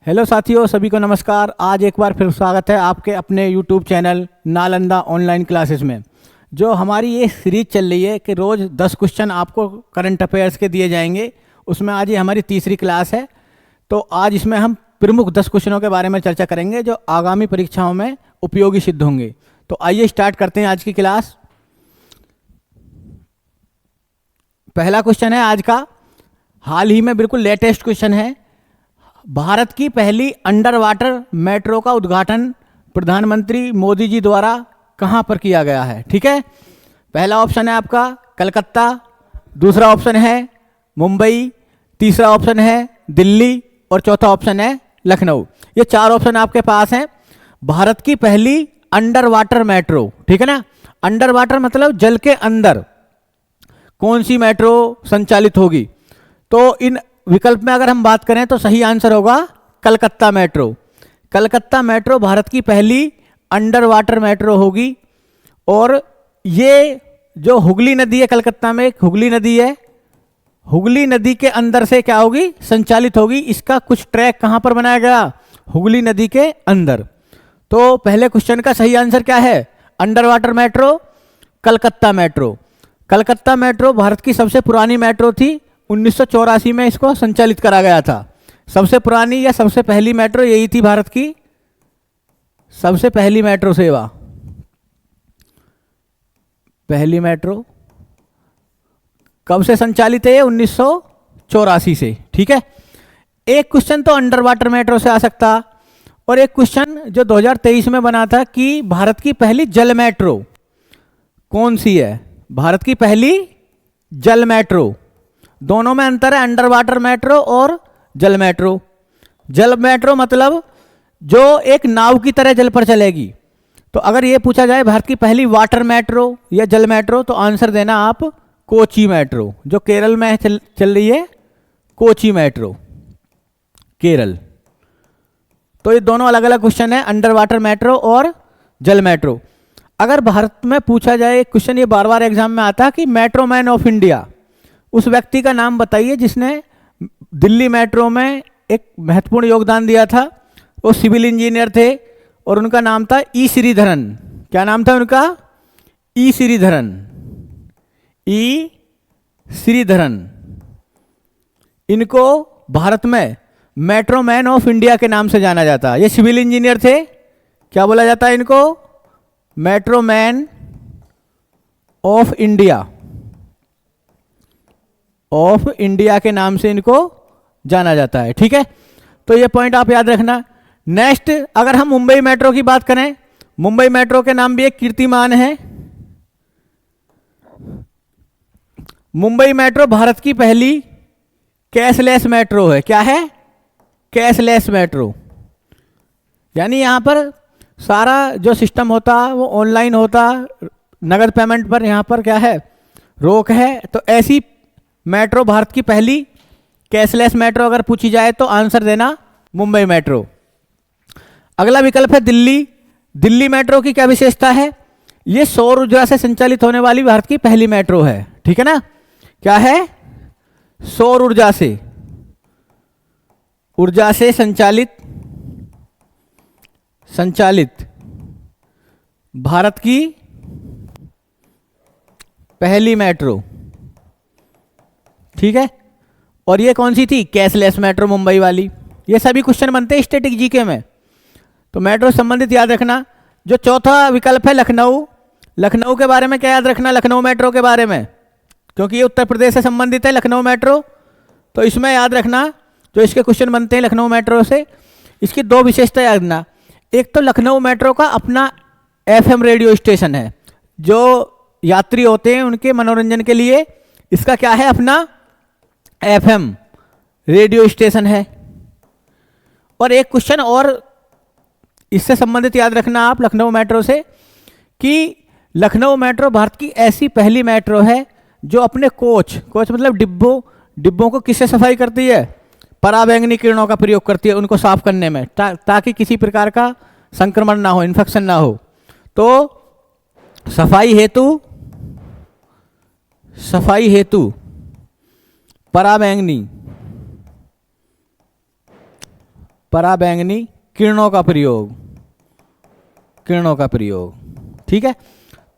Hello साथियों, सभी को नमस्कार। आज एक बार फिर स्वागत है आपके अपने YouTube channel Nalanda online classes में। जो हमारी ये सीरीज चल रही है कि रोज़ 10 क्वेश्चन आपको करंट अफेयर्स के दिए जाएंगे, उसमें आज ये हमारी तीसरी क्लास है। तो आज इसमें हम प्रमुख 10 क्वेश्चनों के बारे में चर्चा करेंगे जो आगामी परीक्षाओं में उपयोगी सिद्ध होंगे। तो आइए स्टार्ट करते हैं आज की क्लास। पहला क्वेश्चन है आज का, हाल ही में बिल्कुल लेटेस्ट क्वेश्चन है। भारत की पहली अंडर वाटर मेट्रो का उद्घाटन प्रधानमंत्री मोदी जी द्वारा कहां पर किया गया है? ठीक है, पहला ऑप्शन है आपका कलकत्ता, दूसरा ऑप्शन है मुंबई, तीसरा ऑप्शन है दिल्ली और चौथा ऑप्शन है लखनऊ। ये चार ऑप्शन आपके पास हैं। भारत की पहली अंडर वाटर मेट्रो, ठीक है ना। अंडर वाटर मतलब जल के अंदर कौन सी मेट्रो संचालित होगी? तो इन विकल्प में अगर हम बात करें तो सही आंसर होगा कलकत्ता मेट्रो। कलकत्ता मेट्रो भारत की पहली अंडर वाटर मेट्रो होगी। और ये जो हुगली नदी है, कलकत्ता में एक हुगली नदी है, हुगली नदी के अंदर से क्या होगी? संचालित होगी। इसका कुछ ट्रैक कहां पर बनाया गया? हुगली नदी के अंदर। तो पहले क्वेश्चन का सही आंसर क्या है? Under water metro, Calcutta metro. Calcutta metro Bharat की सबसे पुरानी मेट्रो थी। 1984 में इसको संचालित करा गया था। सबसे पुरानी या सबसे पहली मेट्रो यही थी भारत की सबसे पहली मेट्रो सेवा। पहली मेट्रो कब से संचालित है? 1984 से। ठीक है, एक क्वेश्चन तो अंडर वाटर मेट्रो से आ सकता, और एक क्वेश्चन जो 2023 में बना था कि भारत की पहली जल मेट्रो कौन सी है? भारत की पहली जल मेट्रो। दोनों में अंतर है, अंडर वाटर मेट्रो और जल मेट्रो। जल मेट्रो मतलब जो एक नाव की तरह जल पर चलेगी। तो अगर ये पूछा जाए भारत की पहली वाटर मेट्रो या जल मेट्रो, तो आंसर देना आप कोची मेट्रो, जो केरल में चल रही है। कोची मेट्रो, केरल। तो ये दोनों अलग अलग क्वेश्चन है, अंडर वाटर मेट्रो और जल मेट्रो। अगर भारत में पूछा जाए एक क्वेश्चन, ये बार बार एग्जाम में आता है कि मेट्रो मैन ऑफ इंडिया, उस व्यक्ति का नाम बताइए जिसने दिल्ली मेट्रो में एक महत्वपूर्ण योगदान दिया था। वो सिविल इंजीनियर थे और उनका नाम था ई श्रीधरन। क्या नाम था उनका? ई श्रीधरन। ई श्रीधरन। इनको भारत में मेट्रो मैन ऑफ इंडिया के नाम से जाना जाता है। ये सिविल इंजीनियर थे। क्या बोला जाता है इनको? Metro man of India. Of India के नाम से इनको जाना जाता है। ठीक है, तो ये पॉइंट आप याद रखना। नेक्स्ट, अगर हम मुंबई मेट्रो की बात करें, मुंबई मेट्रो के नाम भी एक कीर्तिमान है। मुंबई मेट्रो भारत की पहली कैशलेस मेट्रो है। क्या है? Cashless metro. यानी यहां पर सारा जो सिस्टम होता वो ऑनलाइन होता, नगद पेमेंट पर यहां पर क्या है? रोक है। तो ऐसी मेट्रो भारत की पहली कैशलेस मेट्रो अगर पूछी जाए तो आंसर देना मुंबई मेट्रो। अगला विकल्प है दिल्ली। दिल्ली मेट्रो की क्या विशेषता है? ये सौर ऊर्जा से संचालित होने वाली भारत की पहली मेट्रो है। ठीक है ना, क्या है? सौर ऊर्जा से संचालित भारत की पहली मेट्रो। ठीक है, और ये कौन सी थी? कैशलेस मेट्रो, मुंबई वाली। ये सभी क्वेश्चन बनते हैं स्टैटिक जीके में, तो मेट्रो संबंधित याद रखना। जो चौथा विकल्प है लखनऊ, लखनऊ के बारे में क्या याद रखना? लखनऊ मेट्रो के बारे में, क्योंकि ये उत्तर प्रदेश से संबंधित है लखनऊ मेट्रो। तो इसमें याद रखना जो इसके क्वेश्चन बनते हैं लखनऊ मेट्रो से, इसकी दो विशेषता याद रखना। एक तो लखनऊ मेट्रो का अपना FM रेडियो स्टेशन है, जो यात्री होते हैं उनके मनोरंजन के लिए इसका क्या है? अपना FM रेडियो स्टेशन है। और एक क्वेश्चन और इससे संबंधित याद रखना आप लखनऊ मेट्रो से, कि लखनऊ मेट्रो भारत की ऐसी पहली मेट्रो है जो अपने कोच मतलब डिब्बों को किससे सफाई करती है? पराबैंगनी किरणों का प्रयोग करती है उनको साफ करने में, ताकि किसी प्रकार का संक्रमण ना हो, इन्फेक्शन ना हो। तो सफाई हेतु पराबैंगनी पराबैंगनी किरणों का प्रयोग, किरणों का प्रयोग। ठीक है,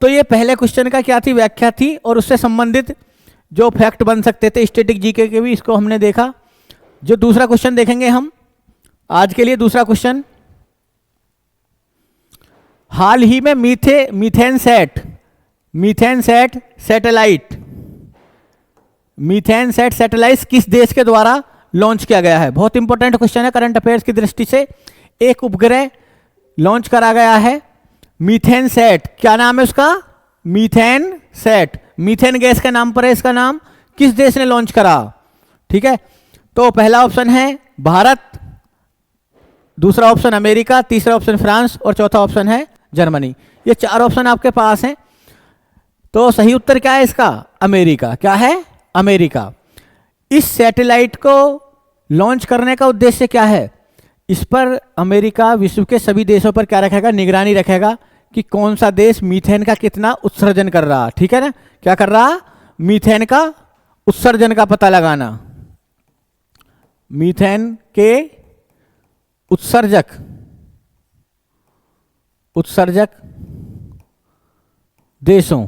तो ये पहले क्वेश्चन का क्या थी, व्याख्या थी, और उससे संबंधित जो फैक्ट बन सकते थे स्टैटिक जीके के भी, इसको हमने देखा। जो दूसरा क्वेश्चन देखेंगे हम आज के लिए, दूसरा क्वेश्चन, हाल ही में मीथेन सैटेलाइट किस देश के द्वारा लॉन्च किया गया है। बहुत इंपॉर्टेंट क्वेश्चन है करंट अफेयर्स की दृष्टि से। एक उपग्रह लॉन्च करा गया है मीथेन सैट, क्या नाम है उसका, मीथेन सैट, मीथेन गैस के नाम पर है इसका नाम। किस देश ने लॉन्च करा। ठीक है, तो पहला ऑप्शन है भारत, दूसरा ऑप्शन अमेरिका, तीसरा ऑप्शन फ्रांस और चौथा ऑप्शन है जर्मनी। ये चार ऑप्शन आपके पास हैं। तो सही उत्तर क्या है इसका, अमेरिका। क्या है, अमेरिका। इस सैटेलाइट को लॉन्च करने का उद्देश्य क्या है, इस पर अमेरिका विश्व के सभी देशों पर क्या रखेगा, निगरानी रखेगा कि कौन सा देश मीथेन का कितना उत्सर्जन कर रहा। ठीक है ना, क्या कर रहा, मीथेन का उत्सर्जन का पता लगाना। मीथेन के उत्सर्जक देशों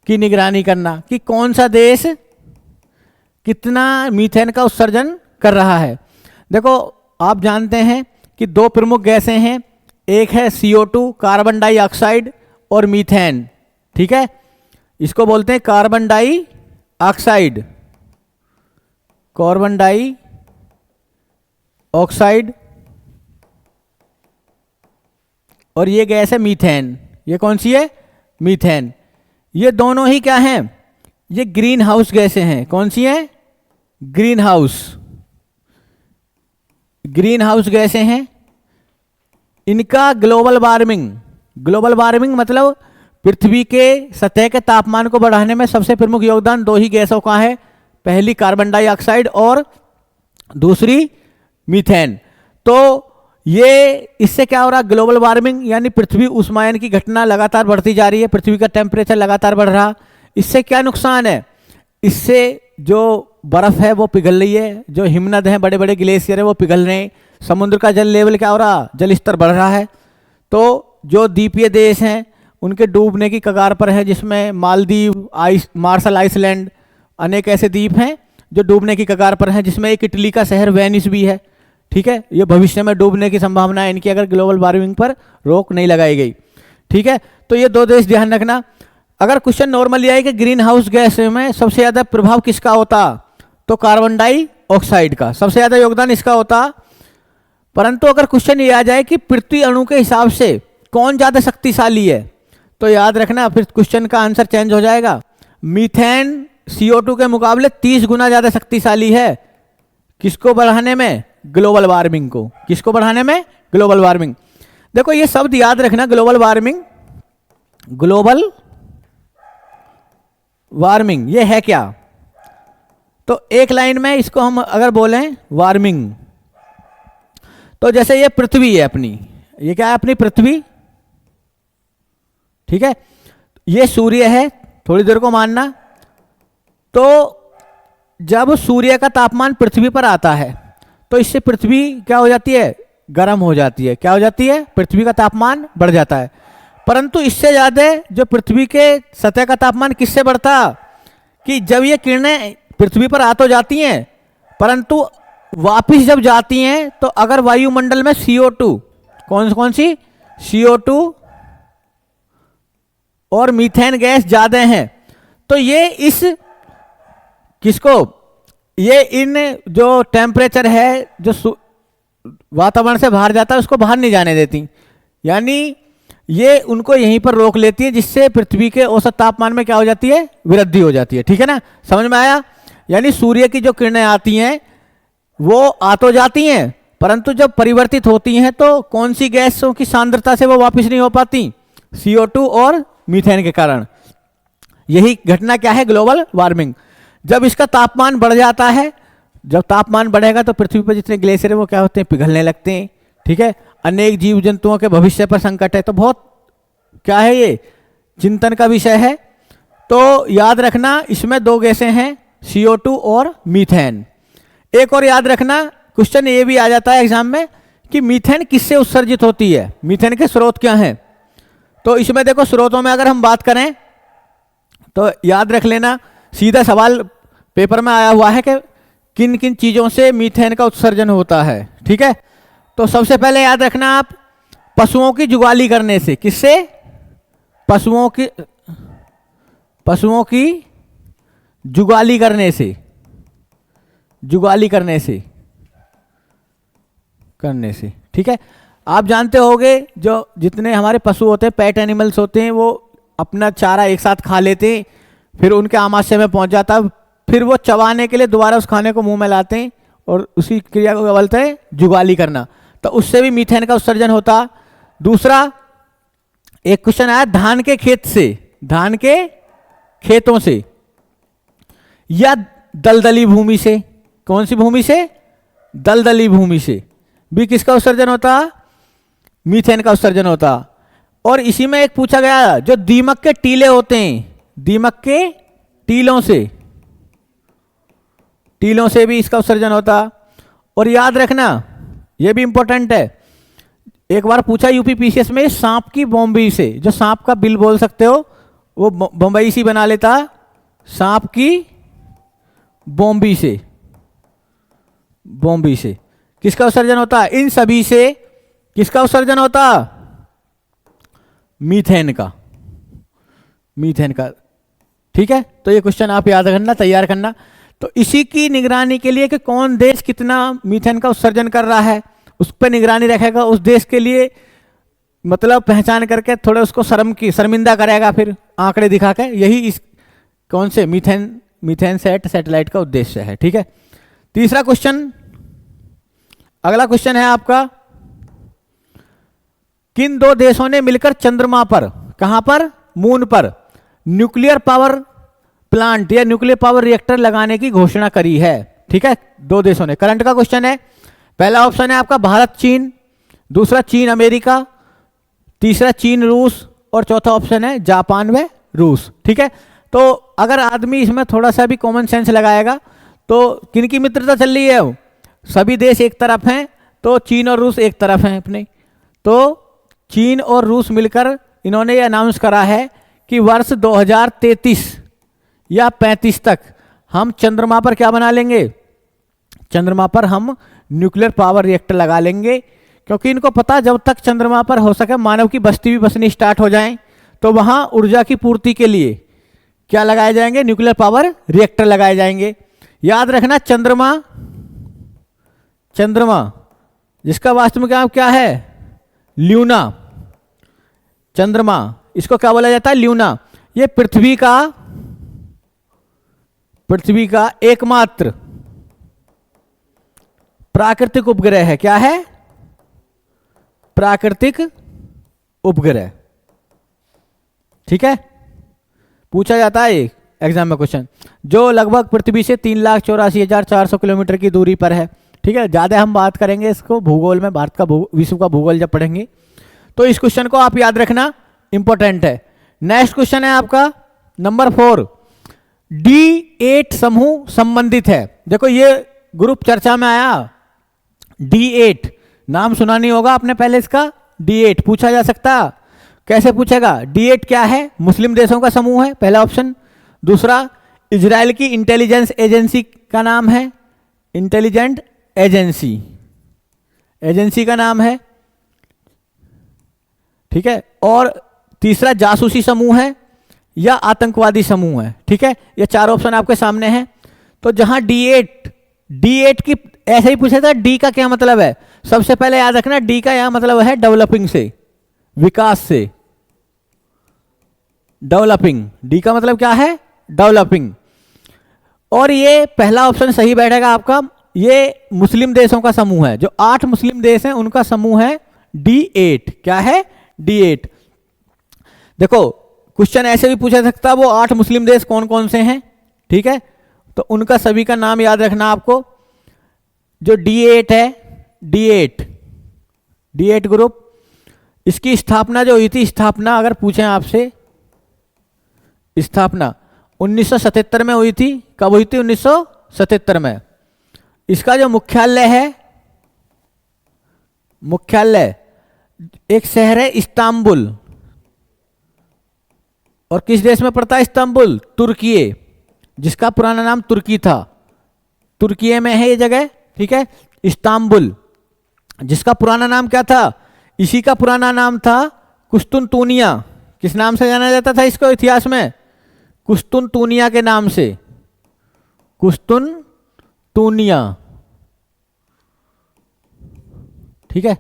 की निगरानी करना कि कौन सा देश कितना मीथेन का उत्सर्जन कर रहा है। देखो आप जानते हैं कि दो प्रमुख गैसें हैं, एक है CO2 कार्बन डाइऑक्साइड और मीथेन। ठीक है, इसको बोलते हैं कार्बन डाइऑक्साइड, कार्बन डाइऑक्साइड, और ये गैस है मीथेन। ये कौन सी है, मीथेन। ये दोनों ही क्या हैं, ये ग्रीन हाउस गैसें हैं। कौन सी हैं, ग्रीन हाउस गैसें हैं। इनका ग्लोबल वार्मिंग मतलब पृथ्वी के सतह के तापमान को बढ़ाने में सबसे प्रमुख योगदान दो ही गैसों का है, पहली कार्बन डाइऑक्साइड और दूसरी मीथेन। तो ये इससे क्या हो रहा, ग्लोबल वार्मिंग यानी पृथ्वी उष्मायन की घटना लगातार बढ़ती जा रही है, पृथ्वी का टेम्परेचर लगातार बढ़ रहा। इससे क्या नुकसान है, इससे जो बर्फ है वो पिघल रही है, जो हिमनद हैं बड़े बड़े ग्लेशियर है वो पिघल रहे हैं, समुद्र का जल लेवल क्या हो रहा, जल स्तर बढ़ रहा है। तो जो द्वीपीय देश हैं उनके डूबने की कगार पर है, जिसमें मालदीव, मार्शल आइसलैंड, अनेक ऐसे द्वीप हैं जो डूबने की कगार पर हैं, जिसमें एक इटली का शहर वेनिस भी है। ठीक है, ये भविष्य में डूबने की संभावना है इनकी, अगर ग्लोबल वार्मिंग पर रोक नहीं लगाई गई। ठीक है, तो ये दो देश ध्यान रखना। अगर क्वेश्चन नॉर्मली आए कि ग्रीन हाउस गैस में सबसे ज्यादा प्रभाव किसका होता, तो कार्बन डाइऑक्साइड का सबसे ज्यादा योगदान इसका होता। परंतु अगर क्वेश्चन ये आ जाए कि पृथ्वी अणु के हिसाब से कौन ज्यादा शक्तिशाली है, तो याद रखना फिर क्वेश्चन का आंसर चेंज हो जाएगा। मीथेन CO2 के मुकाबले 30 गुना ज्यादा शक्तिशाली है। किसको बढ़ाने में, ग्लोबल वार्मिंग को। किसको बढ़ाने में, ग्लोबल वार्मिंग। देखो ये शब्द याद रखना, ग्लोबल वार्मिंग ये है क्या। तो एक लाइन में इसको हम अगर बोलें वार्मिंग, तो जैसे ये पृथ्वी है अपनी, ये क्या है अपनी पृथ्वी। ठीक है, ये सूर्य है, थोड़ी देर को मानना। तो जब सूर्य का तापमान पृथ्वी पर आता है तो इससे पृथ्वी क्या हो जाती है, गर्म हो जाती है। क्या हो जाती है, पृथ्वी का तापमान बढ़ जाता है। परंतु इससे ज्यादा जो पृथ्वी के सतह का तापमान किससे बढ़ता, कि जब ये किरणें पृथ्वी पर आ तो जाती हैं, परंतु वापिस जब जाती हैं तो अगर वायुमंडल में CO2, कौन सी, CO2 और मीथेन गैस ज्यादा हैं, तो ये इस किसको, ये इन जो टेम्परेचर है जो वातावरण से बाहर जाता है उसको बाहर नहीं जाने देती, यानी ये उनको यहीं पर रोक लेती है, जिससे पृथ्वी के औसत तापमान में क्या हो जाती है, वृद्धि हो जाती है। ठीक है ना, समझ में आया। यानी सूर्य की जो किरणें आती हैं वो आ तो जाती हैं, परंतु जब परिवर्तित होती हैं तो कौन सी गैसों की सांद्रता से वो वापस नहीं हो पाती, CO2 और मीथेन के कारण। यही घटना क्या है, ग्लोबल वार्मिंग। जब इसका तापमान बढ़ जाता है, जब तापमान बढ़ेगा तो पृथ्वी पर जितने ग्लेशियर है वो क्या होते हैं, पिघलने लगते हैं। ठीक है, अनेक जीव जंतुओं के भविष्य पर संकट है। तो बहुत क्या है, ये चिंतन का विषय है। तो याद रखना इसमें दो गैसें हैं, CO2 और मीथेन। एक और याद रखना क्वेश्चन ये भी आ जाता है एग्जाम में कि मीथेन किससे उत्सर्जित होती है, मीथेन के स्रोत क्या हैं। तो इसमें देखो स्रोतों में अगर हम बात करें तो याद रख लेना, सीधा सवाल पेपर में आया हुआ है कि किन किन चीज़ों से मीथेन का उत्सर्जन होता है। ठीक है, तो सबसे पहले याद रखना आप, पशुओं की जुगाली करने से। किससे? पशुओं की जुगाली करने से, जुगाली करने से। ठीक है, आप जानते होंगे जो जितने हमारे पशु होते हैं, पेट एनिमल्स होते हैं, वो अपना चारा एक साथ खा लेते हैं, फिर उनके आमाशय में पहुंच जाता है, फिर वो चबाने के लिए दोबारा उस खाने को मुंह में लाते हैं और उसी क्रिया को बोलते हैं जुगाली करना। तो उससे भी मीथेन का उत्सर्जन होता। दूसरा एक क्वेश्चन आया धान के खेत से, धान के खेतों से या दलदली भूमि से। कौन सी भूमि से? दलदली भूमि से भी किसका उत्सर्जन होता? मीथेन का उत्सर्जन होता। और इसी में एक पूछा गया जो दीमक के टीले होते हैं, दीमक के टीलों से भी इसका उत्सर्जन होता। और याद रखना यह भी इंपॉर्टेंट है, एक बार पूछा यूपी पीसीएस में, सांप की बोम्बी से, जो सांप का बिल बोल सकते हो वो बम्बई सी बना लेता, सांप की बोम्बी से किसका उत्सर्जन होता? इन सभी से किसका उत्सर्जन होता? मीथेन का। ठीक है, तो ये क्वेश्चन आप याद रखना, तैयार करना। तो इसी की निगरानी के लिए कि कौन देश कितना मीथेन का उत्सर्जन कर रहा है, उस पर निगरानी रखेगा, उस देश के लिए मतलब पहचान करके थोड़े उसको शर्मिंदा करेगा फिर आंकड़े दिखा के। यही इस कौन से मीथेन सैटेलाइट का उद्देश्य है। ठीक है, तीसरा क्वेश्चन, अगला क्वेश्चन है आपका, किन दो देशों ने मिलकर चंद्रमा पर, कहां पर? मून पर न्यूक्लियर पावर प्लांट या न्यूक्लियर पावर रिएक्टर लगाने की घोषणा करी है। ठीक है, दो देशों ने। करंट का क्वेश्चन है, पहला ऑप्शन है आपका भारत चीन, दूसरा चीन अमेरिका, तीसरा चीन रूस और चौथा ऑप्शन है जापान व रूस। ठीक है, तो अगर आदमी इसमें थोड़ा सा भी कॉमन सेंस लगाएगा तो किनकी मित्रता चल रही है? सभी देश एक तरफ हैं, तो चीन और रूस एक तरफ हैं अपने। तो चीन और रूस मिलकर इन्होंने ये अनाउंस करा है कि वर्ष 2033 या 35 तक हम चंद्रमा पर क्या बना लेंगे? चंद्रमा पर हम न्यूक्लियर पावर रिएक्टर लगा लेंगे, क्योंकि इनको पता जब तक चंद्रमा पर हो सके मानव की बस्ती भी बसनी स्टार्ट हो जाए तो वहां ऊर्जा की पूर्ति के लिए क्या लगाए जाएंगे? न्यूक्लियर पावर रिएक्टर लगाए जाएंगे। याद रखना चंद्रमा जिसका वास्तविक नाम क्या है? ल्यूना। चंद्रमा, इसको क्या बोला जाता है? ल्यूना। ये पृथ्वी का एकमात्र प्राकृतिक उपग्रह है। क्या है? प्राकृतिक उपग्रह। ठीक है, पूछा जाता है एक एग्जाम में क्वेश्चन, जो लगभग पृथ्वी से 3,84,400 किलोमीटर की दूरी पर है। ठीक है, ज्यादा हम बात करेंगे इसको भूगोल में, भारत का विश्व का भूगोल जब पढ़ेंगे तो इस क्वेश्चन को आप याद रखना, इंपॉर्टेंट है। नेक्स्ट क्वेश्चन है आपका नंबर 4, D8 समूह संबंधित है। देखो ये ग्रुप चर्चा में आया, D8 नाम सुना नहीं होगा आपने पहले, इसका D8 पूछा जा सकता। कैसे पूछेगा? D8 क्या है? मुस्लिम देशों का समूह है, पहला ऑप्शन। दूसरा, इजराइल की इंटेलिजेंस एजेंसी का नाम है, इंटेलिजेंट एजेंसी का नाम है। ठीक है, और तीसरा जासूसी समूह है या आतंकवादी समूह है। ठीक है, ये चार ऑप्शन आपके सामने हैं। तो जहां D8 की ऐसे ही पूछा था, डी का क्या मतलब है? सबसे पहले याद रखना डी का यह मतलब है डेवलपिंग से, विकास से। डेवलपिंग, डी का मतलब क्या है? डेवलपिंग। और ये पहला ऑप्शन सही बैठेगा आपका, ये मुस्लिम देशों का समूह है, जो 8 मुस्लिम देश हैं उनका समूह है D8। क्या है? D8। देखो क्वेश्चन ऐसे भी पूछा सकता है, वो 8 मुस्लिम देश कौन कौन से हैं। ठीक है, तो उनका सभी का नाम याद रखना आपको। जो D8 है, D8 ग्रुप, इसकी स्थापना जो हुई थी, स्थापना अगर पूछें आपसे, स्थापना 1977 में हुई थी। कब हुई थी? 1977 में। इसका जो मुख्यालय है मुख्यालय, एक शहर है इस्तांबुल, और किस देश में पड़ता है इस्तांबुल? तुर्की, जिसका पुराना नाम तुर्की था, तुर्की में है ये जगह, ठीक है। इस्तांबुल, जिसका पुराना नाम क्या था? इसी का पुराना नाम था कुस्तुनतुनिया। किस नाम से जाना जाता था इसको इतिहास में? कुस्तुनतुनिया के नाम से, कुस्तुनतुनिया, ठीक है।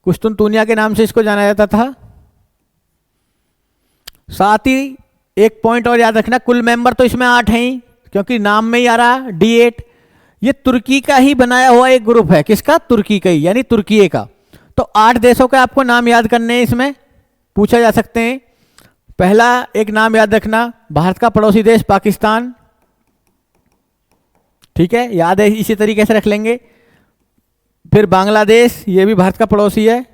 कुस्तुनतुनिया के नाम से इसको जाना जाता था। साथ ही एक पॉइंट और याद रखना, कुल मेंबर तो इसमें 8 हैं ही, क्योंकि नाम में ही आ रहा D8। ये तुर्की का ही बनाया हुआ एक ग्रुप है। किसका? तुर्की का ही, यानी तुर्की का। तो 8 देशों के आपको नाम याद करने हैं, इसमें पूछा जा सकते हैं। पहला एक नाम याद रखना, भारत का पड़ोसी देश पाकिस्तान, ठीक है, याद है, इसी तरीके से रख लेंगे। फिर बांग्लादेश, ये भी भारत का पड़ोसी है,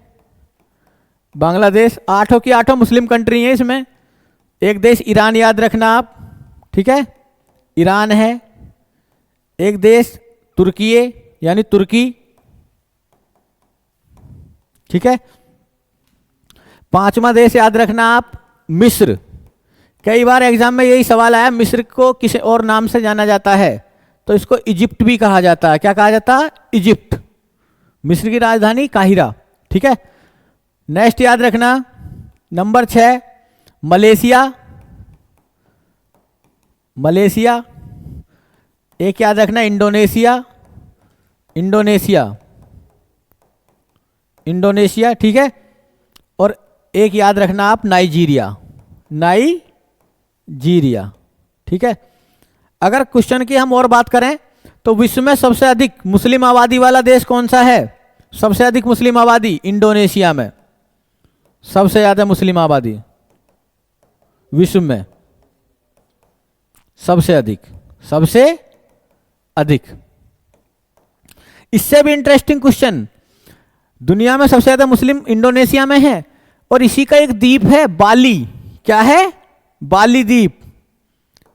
बांग्लादेश। 8 की 8 मुस्लिम कंट्री है इसमें। एक देश ईरान याद रखना आप, ठीक है, ईरान है। एक देश तुर्की, यानी तुर्की, ठीक है। 5वां देश याद रखना आप, मिस्र। कई बार एग्जाम में यही सवाल आया, मिस्र को किसी और नाम से जाना जाता है, तो इसको इजिप्ट भी कहा जाता है। क्या कहा जाता है? इजिप्ट। मिस्र की राजधानी काहिरा, ठीक है। नेक्स्ट याद रखना, नंबर 6 मलेशिया, मलेशिया। एक याद रखना इंडोनेशिया, इंडोनेशिया, इंडोनेशिया, ठीक है। और एक याद रखना आप नाइजीरिया, नाइजीरिया, ठीक है। अगर क्वेश्चन की हम और बात करें तो विश्व में सबसे अधिक मुस्लिम आबादी वाला देश कौन सा है? सबसे अधिक मुस्लिम आबादी इंडोनेशिया में, सबसे ज्यादा मुस्लिम आबादी विश्व में, सबसे अधिक, सबसे अधिक। इससे भी इंटरेस्टिंग क्वेश्चन, दुनिया में सबसे ज्यादा मुस्लिम इंडोनेशिया में है, और इसी का एक द्वीप है बाली। क्या है? बाली द्वीप।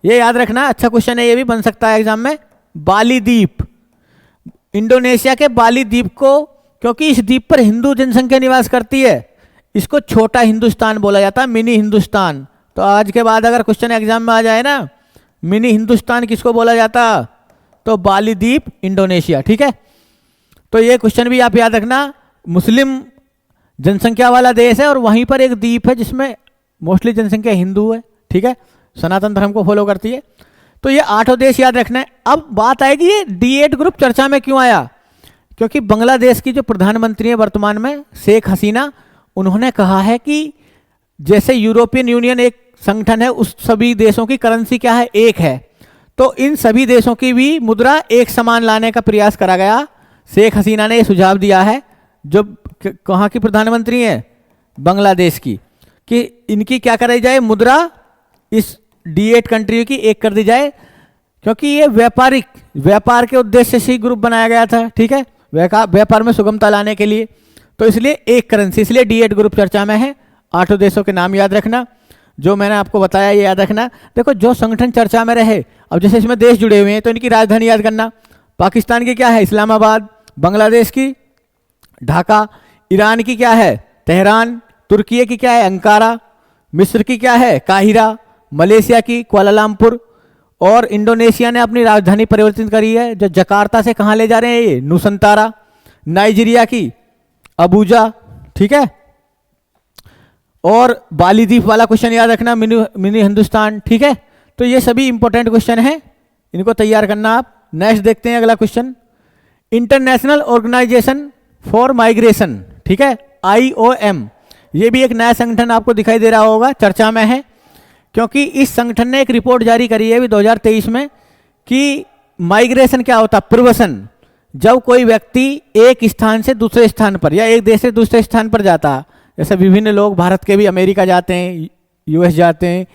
ये याद रखना, अच्छा क्वेश्चन है, ये भी बन सकता है एग्जाम में। बाली द्वीप, इंडोनेशिया के बाली द्वीप को, क्योंकि इस द्वीप पर हिंदू जनसंख्या निवास करती है, इसको छोटा हिंदुस्तान बोला जाता है, मिनी हिंदुस्तान। तो आज के बाद अगर क्वेश्चन एग्जाम में आ जाए ना, मिनी हिंदुस्तान किसको बोला जाता? तो बाली द्वीप, इंडोनेशिया, ठीक है। तो ये क्वेश्चन भी आप याद रखना, मुस्लिम जनसंख्या वाला देश है और वहीं पर एक द्वीप है जिसमें मोस्टली जनसंख्या हिंदू है, ठीक है, सनातन धर्म को फॉलो करती है। तो ये 8 देश याद रखना है। अब बात आएगी ये D8 ग्रुप चर्चा में क्यों आया? क्योंकि बांग्लादेश की जो प्रधानमंत्री है वर्तमान में, शेख हसीना, उन्होंने कहा है कि जैसे यूरोपियन यूनियन एक संगठन है, उस सभी देशों की करेंसी क्या है? एक है। तो इन सभी देशों की भी मुद्रा एक समान लाने का प्रयास करा गया। शेख हसीना ने यह सुझाव दिया है, जो कहाँ की प्रधानमंत्री हैं? बांग्लादेश की, कि इनकी क्या कराई जाए? मुद्रा इस D8 कंट्री की एक कर दी जाए, क्योंकि ये व्यापार के उद्देश्य से ही ग्रुप बनाया गया था, ठीक है, व्यापार में सुगमता लाने के लिए। तो इसलिए एक करेंसी, इसलिए D8 ग्रुप चर्चा में है। 8 देशों के नाम याद रखना, जो मैंने आपको बताया ये याद रखना। देखो, जो संगठन चर्चा में रहे, अब जैसे इसमें देश जुड़े हुए हैं तो इनकी राजधानी याद करना। पाकिस्तान की क्या है? इस्लामाबाद। बांग्लादेश की ढाका। ईरान की क्या है? तेहरान। तुर्की की क्या है? अंकारा। मिस्र की क्या है? काहिरा। मलेशिया की कुआलालंपुर। और इंडोनेशिया ने अपनी राजधानी परिवर्तित करी है, जो जकार्ता से कहाँ ले जा रहे हैं? ये नुसंतारा। नाइजीरिया की अबूजा, ठीक है। और बाली द्वीप वाला क्वेश्चन याद रखना, मिनी हिंदुस्तान, ठीक है। तो ये सभी इंपॉर्टेंट क्वेश्चन हैं, इनको तैयार करना आप। नेक्स्ट देखते हैं अगला question, international organization for migration, ठीक है, IOM। ये भी एक नया संगठन आपको दिखाई दे रहा होगा, चर्चा में है, क्योंकि इस संगठन ने एक रिपोर्ट जारी करी है अभी 2023 में कि माइग्रेशन क्या होता है? प्रवासन। जब कोई व्यक्ति एक स्थान से दूसरे स्थान पर या एक देश से दूसरे स्थान पर जाता, जैसे विभिन्न लोग भारत के भी अमेरिका जाते हैं, US जाते हैं,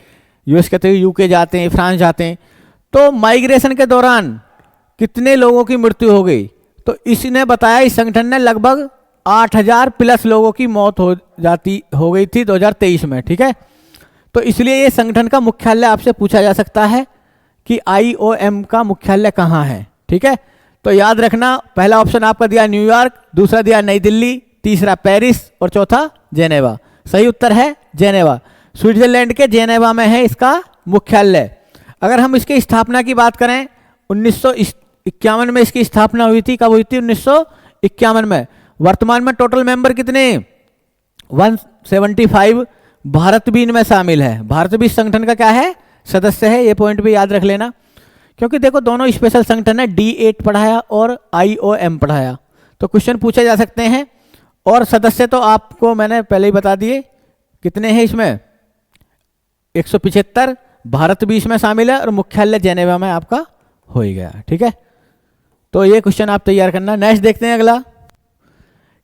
US कहते हैं UK जाते हैं, फ्रांस जाते हैं, तो माइग्रेशन के दौरान कितने लोगों की मृत्यु हो गई? तो इसने बताया, इस संगठन ने लगभग 8000 प्लस लोगों की मौत हो गई थी 2023 में, ठीक है। तो इसलिए ये संगठन का मुख्यालय आपसे पूछा जा सकता है कि IOM का मुख्यालय कहाँ है, ठीक है। तो याद रखना, पहला ऑप्शन आपका दिया न्यूयॉर्क, दूसरा दिया नई दिल्ली, तीसरा पेरिस और चौथा जेनेवा। सही उत्तर है जेनेवा। स्विट्जरलैंड के जेनेवा में है इसका मुख्यालय। अगर हम इसकी स्थापना की बात करें 1951 में इसकी स्थापना हुई थी। कब हुई थी? 1951 में। वर्तमान में टोटल मेंबर कितने? 175। भारत भी इनमें शामिल है। भारत भी इस संगठन का क्या है? सदस्य है। ये पॉइंट भी याद रख लेना, क्योंकि देखो दोनों स्पेशल संगठन है। D8 पढ़ाया और IOM पढ़ाया, तो क्वेश्चन पूछे जा सकते हैं। और सदस्य तो आपको मैंने पहले ही बता दिए कितने हैं इसमें, 175। भारत भी इसमें शामिल है और मुख्यालय जेनेवा में आपका हो ही गया। ठीक है, तो ये क्वेश्चन आप तैयार करना। नेक्स्ट देखते हैं अगला।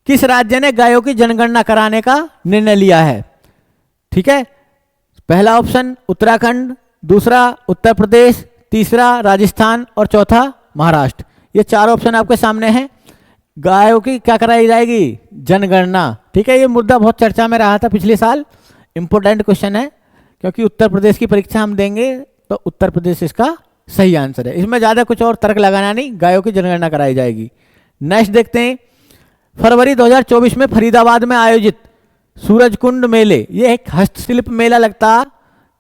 किस राज्य ने गायों की जनगणना कराने का निर्णय लिया है? ठीक है, पहला ऑप्शन उत्तराखंड, दूसरा उत्तर प्रदेश, तीसरा राजस्थान और चौथा महाराष्ट्र। ये चार ऑप्शन आपके सामने हैं। गायों की क्या कराई जाएगी? जनगणना। ठीक है, ये मुद्दा बहुत चर्चा में रहा था पिछले साल। इंपॉर्टेंट क्वेश्चन है, क्योंकि उत्तर प्रदेश की परीक्षा हम देंगे तो उत्तर प्रदेश इसका सही आंसर है। इसमें ज़्यादा कुछ और तर्क लगाना नहीं, गायों की जनगणना कराई जाएगी। नेक्स्ट देखते हैं। फरवरी 2024 में फरीदाबाद में आयोजित सूरजकुंड मेले, ये एक हस्तशिल्प मेला लगता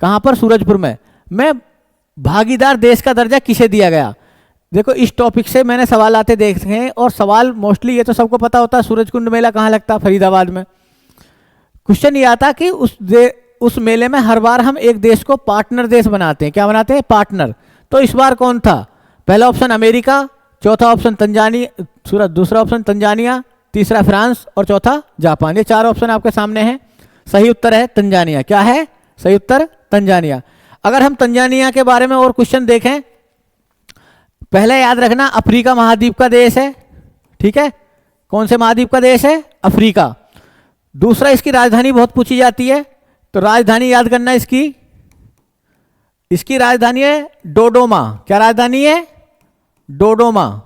कहाँ पर? सूरजपुर में भागीदार देश का दर्जा किसे दिया गया? देखो इस टॉपिक से मैंने सवाल आते देखे हैं, और सवाल मोस्टली ये तो सबको पता होता है सूरजकुंड मेला कहाँ लगता? फरीदाबाद में। क्वेश्चन ये आता कि उस मेले में हर बार हम एक देश को पार्टनर देश बनाते हैं। क्या बनाते हैं? पार्टनर। तो इस बार कौन था? पहला ऑप्शन अमेरिका, चौथा ऑप्शन तंजानिया, दूसरा ऑप्शन तंजानिया, तीसरा फ्रांस और चौथा जापान। ये चार ऑप्शन आपके सामने हैं। सही उत्तर है तंजानिया। क्या है सही उत्तर? तंजानिया। अगर हम तंजानिया के बारे में और क्वेश्चन देखें, पहले याद रखना अफ्रीका महाद्वीप का देश है। ठीक है, कौन से महाद्वीप का देश है? अफ्रीका। दूसरा, इसकी राजधानी बहुत पूछी जाती है, तो राजधानी याद करना इसकी राजधानी है डोडोमा। क्या राजधानी है? डोडोमा।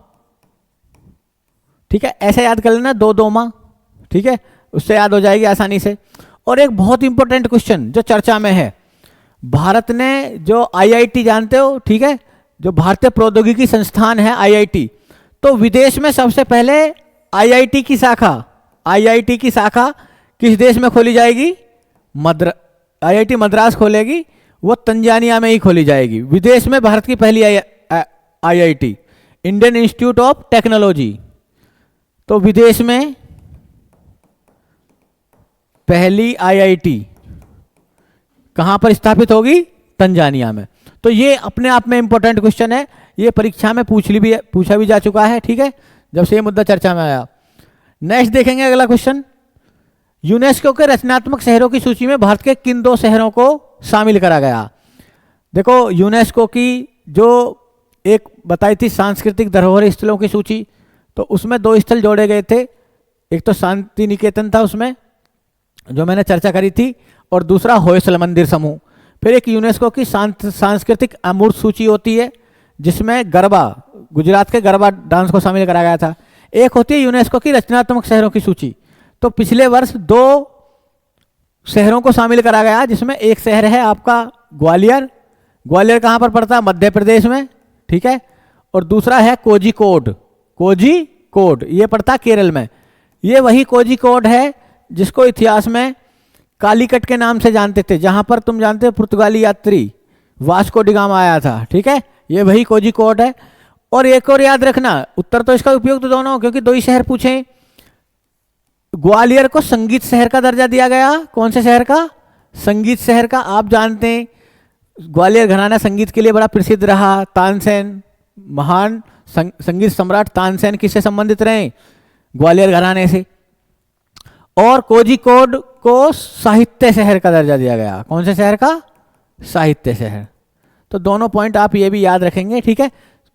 ठीक है, ऐसे याद कर लेना डोडोमा। ठीक है, उससे याद हो जाएगी आसानी से। और एक बहुत इंपॉर्टेंट क्वेश्चन जो चर्चा में है, भारत ने जो IIT जानते हो, ठीक है, जो भारतीय प्रौद्योगिकी संस्थान है IIT, तो विदेश में सबसे पहले IIT की शाखा किस देश में खोली जाएगी? IIT मद्रास खोलेगी, वो तंजानिया में ही खोली जाएगी। विदेश में भारत की पहली IIT Indian institute of technology, तो विदेश में पहली IIT कहां पर स्थापित होगी? तंजानिया में। तो ये अपने आप में इंपॉर्टेंट क्वेश्चन है, ये परीक्षा में पूछा भी जा चुका है। ठीक है, जब से ये मुद्दा चर्चा में आया। नेक्स्ट देखेंगे अगला क्वेश्चन। यूनेस्को के रचनात्मक शहरों की सूची में भारत के किन दो शहरों को शामिल करा गया? देखो यूनेस्को की जो एक बताई थी सांस्कृतिक धरोहर स्थलों की सूची, तो उसमें दो स्थल जोड़े गए थे। एक तो शांति निकेतन था उसमें जो मैंने चर्चा करी थी, और दूसरा होयसल मंदिर समूह। फिर एक यूनेस्को की सांस्कृतिक अमूर्त सूची होती है, जिसमें गरबा, गुजरात के गरबा डांस को शामिल करा गया था। एक होती है यूनेस्को की रचनात्मक शहरों की सूची, तो पिछले वर्ष दो शहरों को शामिल करा गया, जिसमें एक शहर है आपका ग्वालियर। ग्वालियर कहाँ पर पड़ता है? मध्य प्रदेश में। ठीक है, और दूसरा है कोझिकोड। कोझिकोड ये पड़ता है केरल में। ये वही कोझिकोड है जिसको इतिहास में कालीकट के नाम से जानते थे, जहां पर तुम जानते हो पुर्तगाली यात्री वास्को डी गामा आया था। ठीक है, ये वही कोझिकोड है। और एक और याद रखना, उत्तर तो इसका उपयुक्त तो दोनों, क्योंकि दो ही शहर पूछे। ग्वालियर को संगीत शहर का दर्जा दिया गया। कौन से शहर का? संगीत शहर का। आप जानते हैं ग्वालियर घराना संगीत के लिए बड़ा प्रसिद्ध रहा। तानसेन, महान संगीत सम्राट तानसेन किससे संबंधित रहे? ग्वालियर घराने से। और कोझिकोड को साहित्य शहर का दर्जा दिया गया। कौन से शहर का? साहित्य शहर। तो दोनों पॉइंट आप ये भी याद रखेंगे। ठीक है,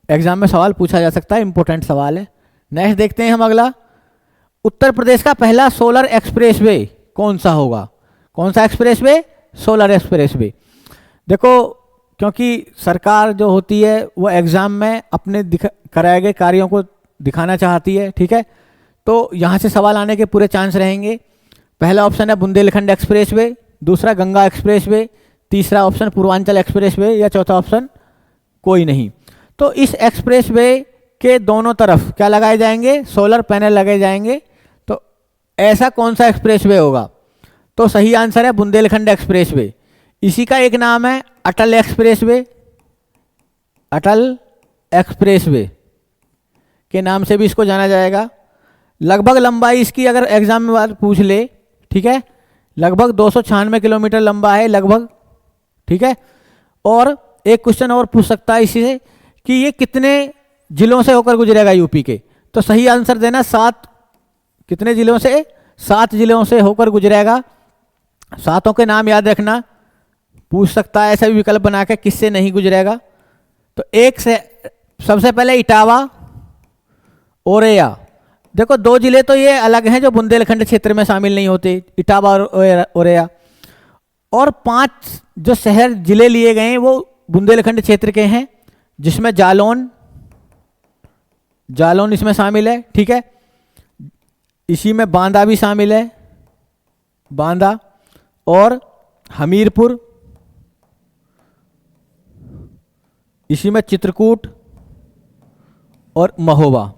एग्जाम में सवाल पूछा जा सकता है, इंपॉर्टेंट सवाल है। नेक्स्ट देखते हैं हम अगला। उत्तर प्रदेश का पहला सोलर एक्सप्रेसवे कौन सा होगा? कौन सा एक्सप्रेसवे? Solar expressway. देखो, क्योंकि सरकार जो होती है वो एग्जाम में अपने कराए गए कार्यों को दिखाना चाहती है। ठीक है, तो यहाँ से सवाल आने के पूरे चांस रहेंगे। पहला ऑप्शन है बुंदेलखंड एक्सप्रेसवे, दूसरा गंगा एक्सप्रेसवे, तीसरा ऑप्शन पूर्वांचल एक्सप्रेसवे, या चौथा ऑप्शन कोई नहीं। तो इस एक्सप्रेसवे के दोनों तरफ क्या लगाए जाएंगे? सोलर पैनल लगाए जाएंगे। तो ऐसा कौन सा एक्सप्रेसवे होगा? तो सही आंसर है बुंदेलखंड एक्सप्रेसवे। इसी का एक नाम है अटल एक्सप्रेसवे। अटल एक्सप्रेसवे के नाम से भी इसको जाना जाएगा। लगभग लंबाई इसकी अगर एग्जाम में बात पूछ ले, ठीक है, लगभग 296 किलोमीटर लंबा है लगभग, ठीक है। और एक क्वेश्चन और पूछ सकता है इसी से कि ये कितने जिलों से होकर गुजरेगा यूपी के? तो सही आंसर देना 7। कितने जिलों से? 7 जिलों से होकर गुजरेगा। 7 के नाम याद रखना, पूछ सकता है ऐसा भी विकल्प बना के किससे नहीं गुजरेगा। तो एक से सबसे पहले इटावा, औरैया। देखो 2 जिले तो ये अलग हैं जो बुंदेलखंड क्षेत्र में शामिल नहीं होते, इटावा और औरैया। और 5 जो शहर जिले लिए गए हैं वो बुंदेलखंड क्षेत्र के हैं, जिसमें जालौन इसमें शामिल है, ठीक है। इसी में बांदा भी शामिल है, बांदा, और हमीरपुर, इसी में चित्रकूट और महोबा,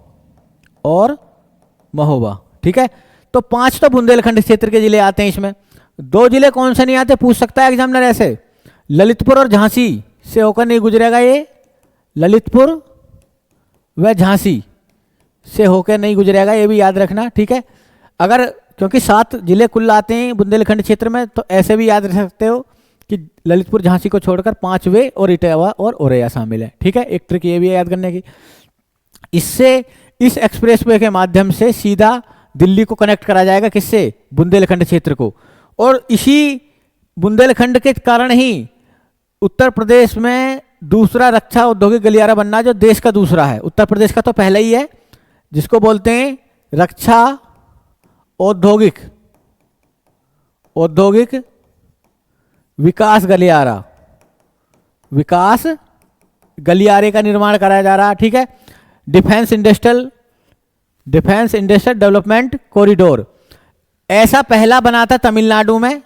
ठीक है। तो 5 तो बुंदेलखंड क्षेत्र के जिले आते हैं इसमें। 2 जिले कौन से नहीं आते पूछ सकता है एग्जामिनर ऐसे, ललितपुर और झांसी से होकर नहीं गुजरेगा ये। ललितपुर व झांसी से होकर नहीं गुजरेगा, ये भी याद रखना, ठीक है। अगर क्योंकि 7 जिले कुल आते हैं बुंदेलखंड क्षेत्र में, तो ऐसे भी याद रख सकते हो कि ललितपुर झांसी को छोड़कर 5 वे और इटावा और औरैया शामिल है, ठीक है। एक ट्रिक ये भी है याद करने की। इससे इस एक्सप्रेसवे के माध्यम से सीधा दिल्ली को कनेक्ट करा जाएगा, किससे? बुंदेलखंड क्षेत्र को। और इसी बुंदेलखंड के कारण ही उत्तर प्रदेश में दूसरा रक्षा औद्योगिक गलियारा बनना, जो देश का दूसरा है। उत्तर प्रदेश का तो पहला ही है, जिसको बोलते हैं रक्षा औद्योगिक विकास गलियारे का निर्माण कराया जा रहा है, ठीक है। डिफेंस इंडस्ट्रियल डेवलपमेंट कॉरिडोर ऐसा पहला बना था तमिलनाडु में।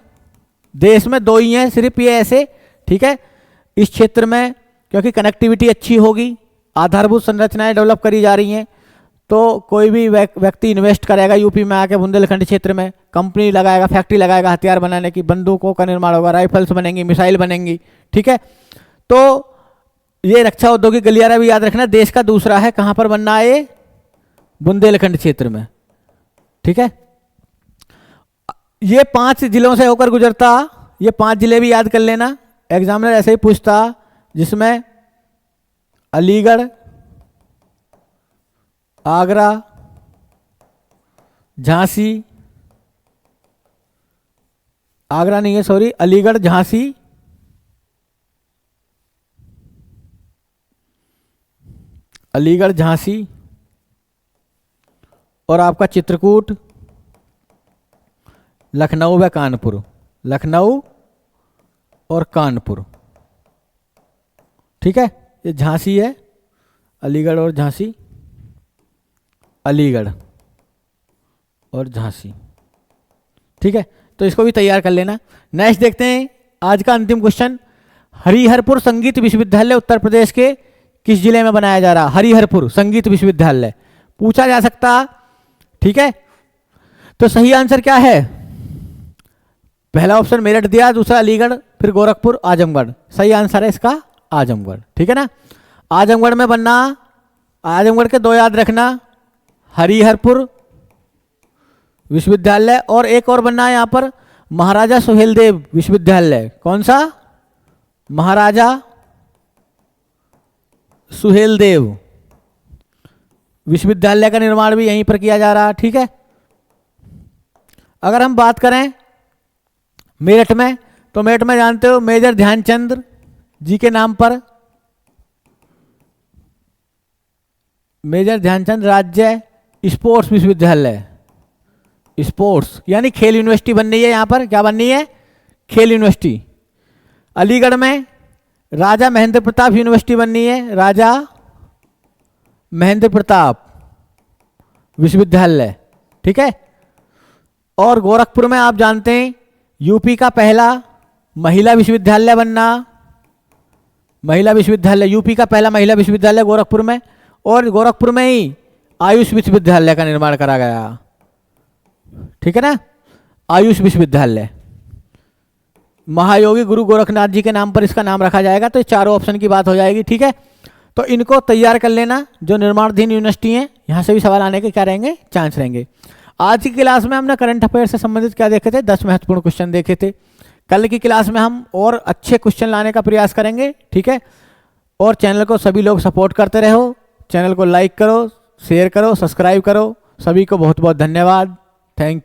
देश में 2 ही हैं सिर्फ ये ऐसे, ठीक है। इस क्षेत्र में क्योंकि कनेक्टिविटी अच्छी होगी, आधारभूत संरचनाएं डेवलप करी जा रही हैं, तो कोई भी व्यक्ति इन्वेस्ट करेगा यूपी में आके बुंदेलखंड क्षेत्र में, कंपनी लगाएगा, फैक्ट्री लगाएगा हथियार बनाने की, बंदूकों का निर्माण होगा, राइफल्स बनेंगी, मिसाइल बनेंगी, ठीक है। तो ये रक्षा औद्योगिक गलियारा भी याद रखना, देश का दूसरा है। कहाँ पर बनना है ये? बुंदेलखंड क्षेत्र में, ठीक है। ये 5 जिलों से होकर गुजरता, ये 5 जिले भी याद कर लेना, एग्जामिनर ऐसे ही पूछता, जिसमें अलीगढ़, आगरा, झांसी, आगरा नहीं है सॉरी, अलीगढ़, झांसी, और आपका चित्रकूट, लखनऊ व कानपुर, लखनऊ और कानपुर, ठीक है। ये झांसी है, अलीगढ़ और झांसी, अलीगढ़ और झांसी, ठीक है। तो इसको भी तैयार कर लेना। नेक्स्ट देखते हैं आज का अंतिम क्वेश्चन। हरिहरपुर संगीत विश्वविद्यालय उत्तर प्रदेश के किस जिले में बनाया जा रहा? हरिहरपुर संगीत विश्वविद्यालय पूछा जा सकता, ठीक है। तो सही आंसर क्या है? पहला ऑप्शन मेरठ दिया, दूसरा अलीगढ़, फिर गोरखपुर, आजमगढ़। सही आंसर है इसका आजमगढ़, ठीक है ना। आजमगढ़ में बनना, आजमगढ़ के 2 याद रखना, हरिहरपुर विश्वविद्यालय और एक और बनना है यहाँ पर महाराजा सुहेलदेव विश्वविद्यालय। कौन सा? महाराजा सुहेलदेव विश्वविद्यालय का निर्माण भी यहीं पर किया जा रहा है, ठीक है। अगर हम बात करें मेरठ में, तो मेरठ में जानते हो मेजर ध्यानचंद जी के नाम पर मेजर ध्यानचंद राज्य स्पोर्ट्स विश्वविद्यालय, स्पोर्ट्स यानी खेल यूनिवर्सिटी बननी है यहाँ पर। क्या बननी है? खेल यूनिवर्सिटी। अलीगढ़ में राजा महेंद्र प्रताप यूनिवर्सिटी बननी है, राजा महेंद्र प्रताप विश्वविद्यालय, ठीक है। और गोरखपुर में आप जानते हैं यूपी का पहला महिला विश्वविद्यालय बनना, महिला विश्वविद्यालय, यूपी का पहला महिला विश्वविद्यालय गोरखपुर में। और गोरखपुर में ही आयुष विश्वविद्यालय का निर्माण करा गया, ठीक है ना, आयुष विश्वविद्यालय। महायोगी गुरु गोरखनाथ जी के नाम पर इसका नाम रखा जाएगा। तो ये चारों ऑप्शन की बात हो जाएगी। ठीक है, तो इनको तैयार कर लेना। जो निर्माणाधीन यूनिवर्सिटी है यहाँ से भी सवाल आने के क्या रहेंगे, चांस रहेंगे। आज की क्लास में हमने करंट अफेयर से संबंधित क्या देखे थे, 10 महत्वपूर्ण क्वेश्चन देखे थे। कल की क्लास में हम और अच्छे क्वेश्चन लाने का प्रयास करेंगे। ठीक है, और चैनल को सभी लोग सपोर्ट करते रहो। चैनल को लाइक करो, शेयर करो, सब्सक्राइब करो। सभी को बहुत बहुत धन्यवाद। Thank you.